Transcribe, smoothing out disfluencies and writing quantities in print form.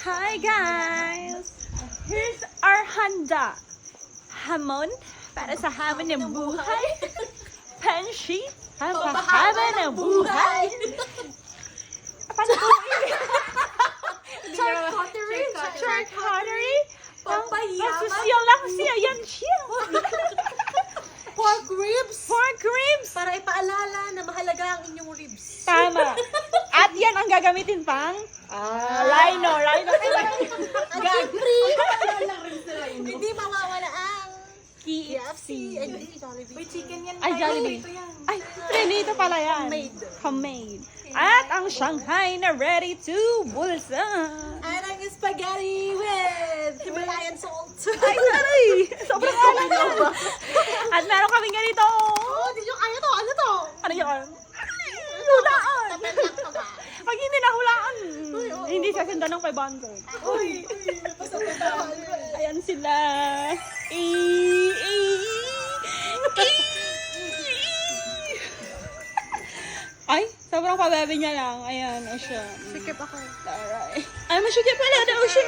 Hi guys! Here's our handa. Hamon para sa hamon ng buhay. Panshi, pampahaba ng buhay. Paano po? Charcuterie. Charcuterie. Pampayaman. Masosyal lang siya. Yan siya. Pork ribs. Pork ribs. Para ipaalala na mahalaga ang inyong ribs. Tama. At yan ang gagamitin pang rhino. Gagri. Hindi mawawala ang KFC. Ay, hindi, Jollibee. May chicken yan. Ay, Jollibee. Ito yan. Ay, prenito pala yan. Homemade. At ang Shanghai na ready to bulsa. At ang spaghetti with Himalayan salt. Ay, taray! Sobrang alam na. At meron kaming ganito. Oh, di yung ano to? Ano to? Ano yun? Hulaan! Tapos lang to ba? Pag hindi nahulaan, hindi sasundan ng 500. Uy! Ayan sila. Ay, sobrang pababi niya lang. Ayan, o siya. Sikip ako. Taray. Ay, masyukip pala daw siya.